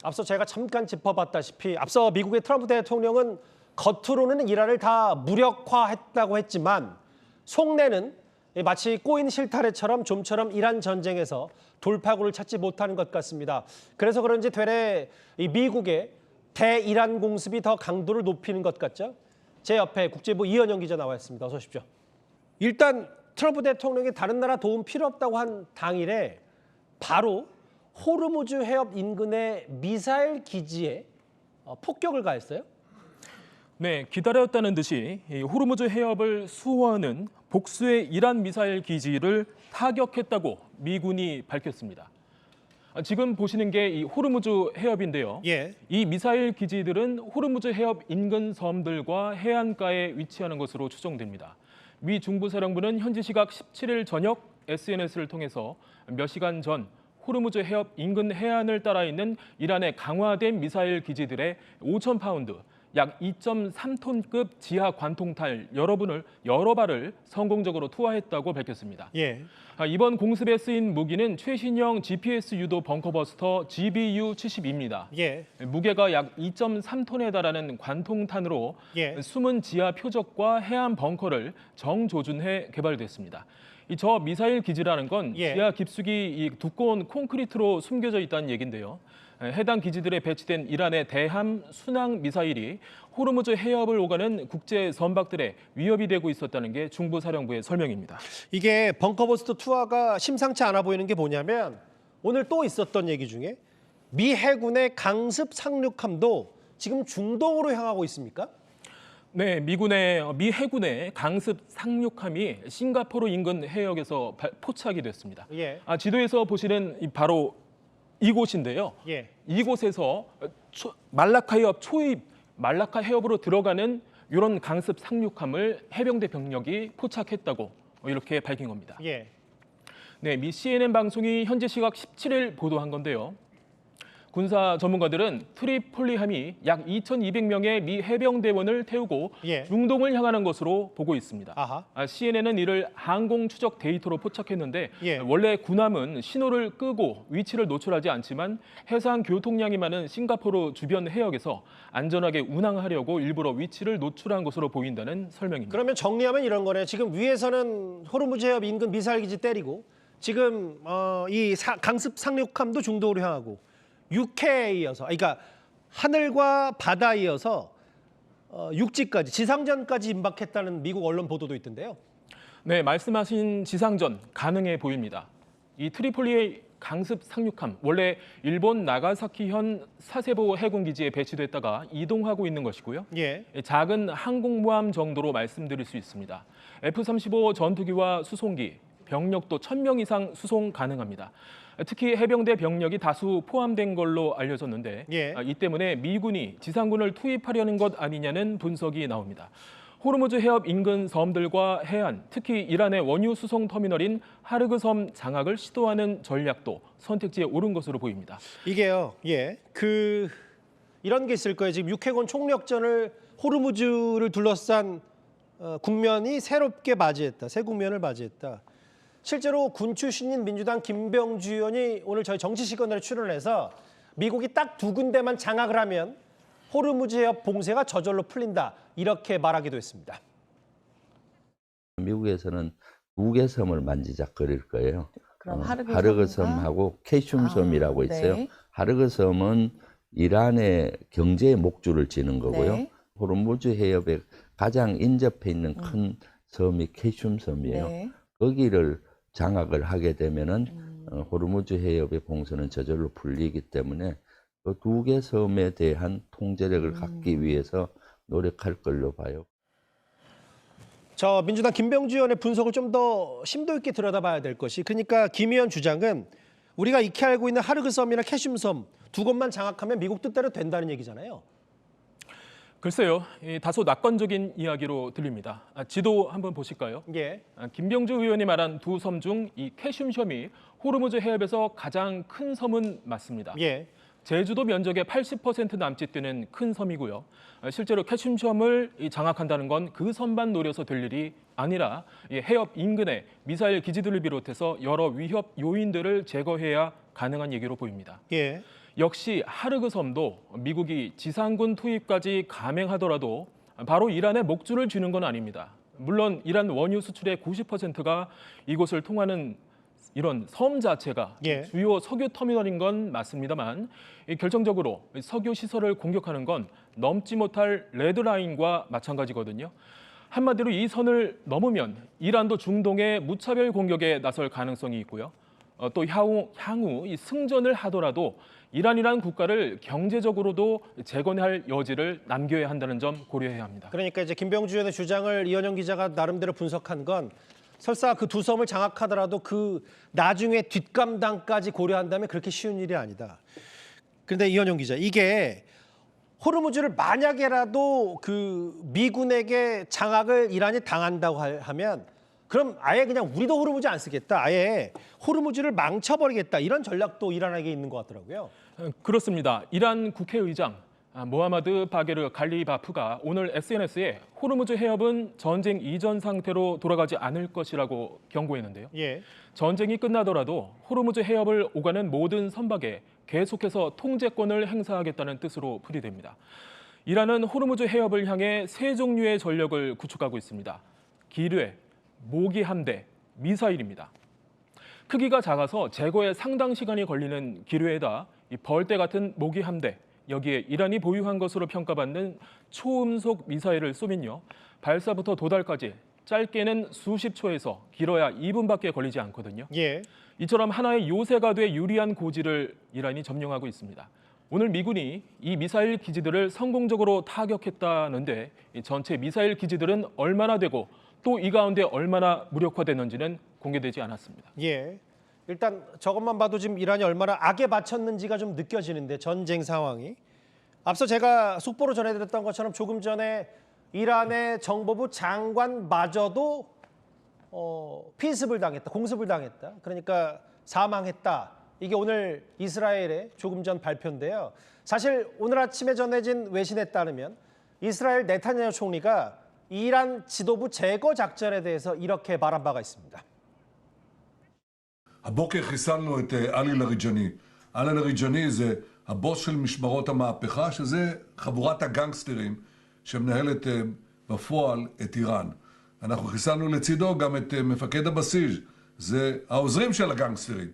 앞서 제가 잠깐 짚어봤다시피 앞서 미국의 트럼프 대통령은 겉으로는 이란을 다 무력화했다고 했지만 속내는 마치 꼬인 실타래처럼 좀처럼 이란 전쟁에서 돌파구를 찾지 못하는 것 같습니다. 그래서 그런지 되레 이 미국의 대이란 공습이 더 강도를 높이는 것 같죠? 제 옆에 국제부 이현영 기자 나와 있습니다. 어서 오십시오. 일단 트럼프 대통령이 다른 나라 도움 필요 없다고 한 당일에 바로 호르무즈 해협 인근의 미사일 기지에 폭격을 가했어요? 네, 기다렸다는 듯이 이 호르무즈 해협을 수호하는 복수의 이란 미사일 기지를 타격했다고 미군이 밝혔습니다. 지금 보시는 게 이 호르무즈 해협인데요. 예. 이 미사일 기지들은 호르무즈 해협 인근 섬들과 해안가에 위치하는 것으로 추정됩니다. 미 중부사령부는 현지 시각 17일 저녁 SNS를 통해서 몇 시간 전 호르무즈 해협 인근 해안을 따라 있는 이란의 강화된 미사일 기지들의 5,000파운드, 약 2.3톤급 지하 관통탈 여러 발을 성공적으로 투하했다고 밝혔습니다. 예. 이번 공습에 쓰인 무기는 최신형 GPS 유도 벙커버스터 GBU-72입니다. 예. 무게가 약 2.3톤에 달하는 관통탄으로 예. 숨은 지하 표적과 해안 벙커를 정조준해 개발됐습니다. 저 미사일 기지라는 건 예. 지하 깊숙이 두꺼운 콘크리트로 숨겨져 있다는 얘긴데요. 해당 기지들에 배치된 이란의 대함 순항 미사일이 호르무즈 해협을 오가는 국제 선박들의 위협이 되고 있었다는 게 중부사령부의 설명입니다. 이게 벙커버스터 투하가 심상치 않아 보이는 게 뭐냐면 오늘 또 있었던 얘기 중에 미 해군의 강습 상륙함도 지금 중동으로 향하고 있습니까? 네, 미 해군의 강습 상륙함이 싱가포르 인근 해역에서 포착이 됐습니다. 예. 지도에서 보시는 바로 이곳인데요. 예. 이곳에서 말라카 해협으로 들어가는 이런 강습 상륙함을 해병대 병력이 포착했다고 이렇게 밝힌 겁니다. 예. 네, 미 CNN 방송이 현지 시각 17일 보도한 건데요. 군사 전문가들은 트리폴리함이 약 2,200명의 미 해병대원을 태우고 예. 중동을 향하는 것으로 보고 있습니다. 아하. CNN은 이를 항공 추적 데이터로 포착했는데 예. 원래 군함은 신호를 끄고 위치를 노출하지 않지만 해상 교통량이 많은 싱가포르 주변 해역에서 안전하게 운항하려고 일부러 위치를 노출한 것으로 보인다는 설명입니다. 그러면 정리하면 이런 거네. 지금 위에서는 호르무즈 해협 인근 미사일 기지 때리고 지금 강습 상륙함도 중동으로 향하고 육해에 이어서, 그러니까 하늘과 바다에 이어서 육지까지, 지상전까지 임박했다는 미국 언론 보도도 있던데요. 네, 말씀하신 지상전 가능해 보입니다. 이 트리폴리의 강습 상륙함, 원래 일본 나가사키현 사세보 해군기지에 배치됐다가 이동하고 있는 것이고요. 예. 작은 항공모함 정도로 말씀드릴 수 있습니다. F-35 전투기와 수송기, 병력도 1,000명 이상 수송 가능합니다. 특히 해병대 병력이 다수 포함된 걸로 알려졌는데 예. 이 때문에 미군이 지상군을 투입하려는 것 아니냐는 분석이 나옵니다. 호르무즈 해협 인근 섬들과 해안, 특히 이란의 원유 수송 터미널인 하르그 섬 장악을 시도하는 전략도 선택지에 오른 것으로 보입니다. 이게요. 예. 이런 게 있을 거예요. 지금 육해군 총력전을 호르무즈를 둘러싼 국면이 새롭게 맞이했다. 새 국면을 맞이했다. 실제로 군 출신인 민주당 김병주 의원이 오늘 저희 정치시간에 출연해서 미국이 딱 2군데만 장악을 하면 호르무즈 해협 봉쇄가 저절로 풀린다. 이렇게 말하기도 했습니다. 미국에서는 2개 섬을 만지작거릴 거예요. 그럼 하르그 섬하고 캐슘 섬이라고 있어요. 네. 하르그 섬은 이란의 경제의 목줄을 지는 거고요. 네. 호르무즈 해협에 가장 인접해 있는 큰 섬이 캐슘 섬이에요. 네. 거기를 장악을 하게 되면은 호르무즈 해협의 봉쇄는 저절로 풀리기 때문에 그 2개 섬에 대한 통제력을 갖기 위해서 노력할 걸로 봐요. 저 민주당 김병주 의원의 분석을 좀 더 심도 있게 들여다봐야 될 것이, 그러니까 김 의원 주장은 우리가 익히 알고 있는 하르그 섬이나 캐슘 섬 2곳만 장악하면 미국 뜻대로 된다는 얘기잖아요. 글쎄요, 다소 낙관적인 이야기로 들립니다. 지도 한번 보실까요? 예. 김병주 의원이 말한 2 섬 중 이 캐슘 섬이 호르무즈 해협에서 가장 큰 섬은 맞습니다. 예. 제주도 면적의 80% 남짓 되는 큰 섬이고요. 실제로 캐슘 섬을 장악한다는 건 그 섬만 노려서 될 일이 아니라 해협 인근의 미사일 기지들을 비롯해서 여러 위협 요인들을 제거해야 가능한 얘기로 보입니다. 예. 역시 하르그 섬도 미국이 지상군 투입까지 감행하더라도 바로 이란의 목줄을 쥐는 건 아닙니다. 물론 이란 원유 수출의 90%가 이곳을 통하는 이런 섬 자체가 예. 주요 석유 터미널인 건 맞습니다만 결정적으로 석유 시설을 공격하는 건 넘지 못할 레드라인과 마찬가지거든요. 한마디로 이 선을 넘으면 이란도 중동의 무차별 공격에 나설 가능성이 있고요. 또 향후 이 승전을 하더라도 이란이라는 국가를 경제적으로도 재건할 여지를 남겨야 한다는 점 고려해야 합니다. 그러니까 이제 김병주 의원의 주장을 이현영 기자가 나름대로 분석한 건 설사 그 두 섬을 장악하더라도 그 나중에 뒷감당까지 고려한다면 그렇게 쉬운 일이 아니다. 그런데 이현영 기자, 이게 호르무즈를 만약에라도 그 미군에게 장악을 이란이 당한다고 하면 그럼 아예 그냥 우리도 호르무즈 안 쓰겠다. 아예 호르무즈를 망쳐버리겠다. 이런 전략도 이란에게 있는 것 같더라고요. 그렇습니다. 이란 국회의장 모하마드 바게르 갈리바프가 오늘 SNS에 호르무즈 해협은 전쟁 이전 상태로 돌아가지 않을 것이라고 경고했는데요. 예. 전쟁이 끝나더라도 호르무즈 해협을 오가는 모든 선박에 계속해서 통제권을 행사하겠다는 뜻으로 풀이됩니다. 이란은 호르무즈 해협을 향해 세 종류의 전력을 구축하고 있습니다. 기뢰, 모기 함대, 미사일입니다. 크기가 작아서 제거에 상당 시간이 걸리는 기뢰에다 이 벌떼 같은 모기 함대, 여기에 이란이 보유한 것으로 평가받는 초음속 미사일을 쏘면요. 발사부터 도달까지 짧게는 수십 초에서 길어야 2분밖에 걸리지 않거든요. 예. 이처럼 하나의 요새가 돼 유리한 고지를 이란이 점령하고 있습니다. 오늘 미군이 이 미사일 기지들을 성공적으로 타격했다는데 이 전체 미사일 기지들은 얼마나 되고 또 이 가운데 얼마나 무력화됐는지는 공개되지 않았습니다. 예. 일단 저것만 봐도 지금 이란이 얼마나 악에 바쳤는지가 좀 느껴지는데 전쟁 상황이. 앞서 제가 속보로 전해드렸던 것처럼 조금 전에 이란의 정보부 장관마저도 피습을 당했다, 공습을 당했다. 그러니까 사망했다. 이게 오늘 이스라엘의 조금 전 발표인데요. 사실 오늘 아침에 전해진 외신에 따르면 이스라엘 네타냐후 총리가 이란 지도부 제거 작전에 대해서 이렇게 말한 바가 있습니다. הבוקר חיסלנו את עלי לריג'אני. עלי לריג'אני זה הבוס של משמרות המהפכה, שזה חבורת הגנגסטרים שמנהלת בפועל את איראן. אנחנו חיסלנו לצידו גם את מפקד הבסיס, זה העוזרים של הגנגסטרים.